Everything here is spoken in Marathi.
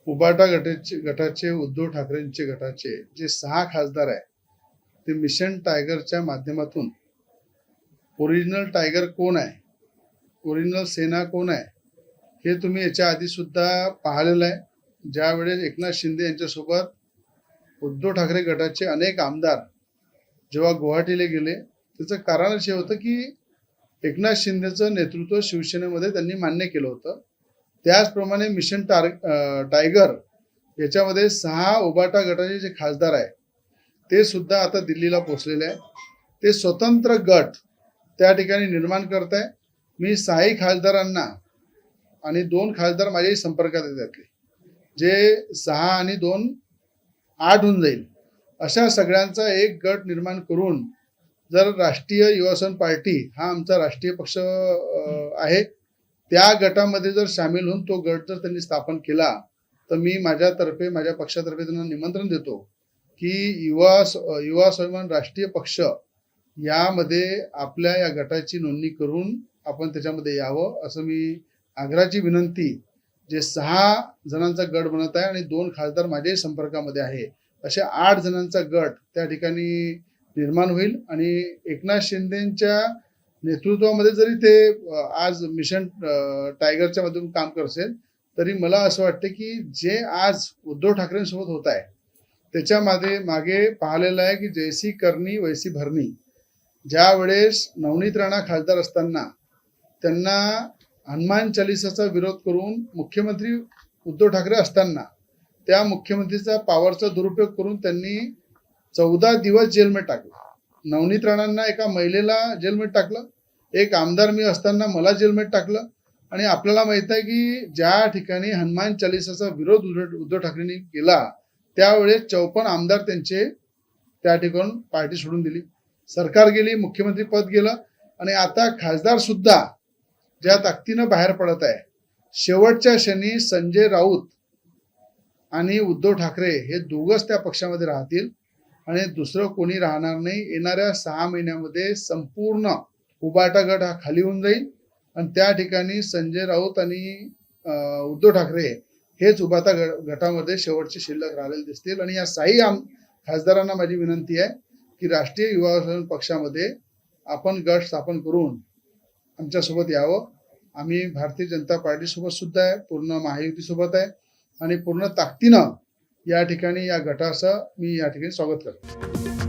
उबाटा गटाचे उद्धव ठाकरेंचे गटाचे जे 6 खासदार आहे ते मिशन टायगरच्या माध्यमातून ओरिजिनल टायगर कोण आहे, ओरिजिनल सेना कोण आहे हे तुम्ही याच्या आधी सुद्धा पाहिलेलं आहे. ज्यावेळेस एकनाथ शिंदे यांच्यासोबत उद्धव ठाकरे गटाचे अनेक आमदार जेव्हा गुवाहाटीला गेले त्याचं कारण असे होतं की एकनाथ शिंदेचं नेतृत्व शिवसेनेमध्ये त्यांनी मान्य केलं होतं. त्याचप्रमाणे मिशन टायगर याच्यामध्ये 6 उबाटा गटाचे जे खासदार आहे ते सुद्धा आता दिल्लीला पोहोचलेले आहे. ते स्वतंत्र गट त्या ठिकाणी निर्माण करत आहे. मी 6 खासदारांना आणि 2 खासदार माझ्याही संपर्कात आहेत, त्यातले जे 6 आणि 2 8 होऊन जाईल अशा सगळ्यांचा एक गट निर्माण करून जर राष्ट्रीय युवा सेना पार्टी हा आमचा राष्ट्रीय पक्ष आहे त्या गटामध्ये जर सामील होऊन तो गट जर त्यांनी स्थापन केला तर मी माझ्यातर्फे माझ्या पक्षातर्फे त्यांना निमंत्रण देतो की युवा स्वाभिमान राष्ट्रीय पक्ष यामध्ये आपल्या या गटाची नोंदणी करून आपण त्याच्यामध्ये यावं असं मी आग्रहाची विनंती जे 6 जणांचा गट बनत आहे आणि 2 खासदार माझ्याही संपर्कामध्ये आहे अशा 8 जणांचा गट त्या ठिकाणी निर्माण होईल. आणि एकनाथ शिंदेच्या नेतृत्वामध्ये जरी ते आज मिशन टायगरच्या मधून काम करत असेल तरी मला असं वाटतं की जे आज उद्धव ठाकरेंसोबत होत आहे त्याच्यामध्ये मागे पाहिलेलं आहे की जैसी करणी वैसी भरणी. ज्या वेळेस नवनीत राणा खासदार असताना त्यांना हनुमान चालिसाचा विरोध करून मुख्यमंत्री उद्धव ठाकरे असताना त्या मुख्यमंत्रीचा पॉवरचा दुरुपयोग करून त्यांनी 14 दिवस जेलमध्ये टाकलं. नवनीत राणांना एका महिलेला जेलमध्ये टाकलं, एक आमदार मी असताना मला जेलमध्ये टाकलं. आणि आपल्याला माहित आहे की ज्या ठिकाणी हनुमान चालिसाचा विरोध उद्धव ठाकरेंनी केला त्यावेळेस 54 आमदार त्यांचे त्या ठिकाणून पार्टी सोडून दिली, सरकार गेली, मुख्यमंत्री पद गेलं. आणि आता खासदार सुद्धा ज्या ताकदीनं बाहेर पडत आहे. शेवटच्या क्षणी संजय राऊत आणि उद्धव ठाकरे हे दोघंच त्या पक्षामध्ये राहतील आणि दुसरं कोणी राहणार नाही. येणाऱ्या 6 महिन्यामध्ये संपूर्ण उबाटा गट हा खाली होऊन जाईल आणि त्या ठिकाणी संजय राऊत आणि उद्धव ठाकरे हेच उबाटा गटामध्ये शेवटचे शिल्लक राहिलेले दिसतील. आणि या 6 खासदारांना माझी विनंती आहे की राष्ट्रीय युवा पक्षामध्ये आपण गट स्थापन करून आमच्यासोबत यावं. आम्ही भारतीय जनता पार्टीसोबत सुद्धा आहे, पूर्ण महायुतीसोबत आहे आणि पूर्ण ताकदीनं या ठिकाणी या गटाचं मी या ठिकाणी स्वागत करतो.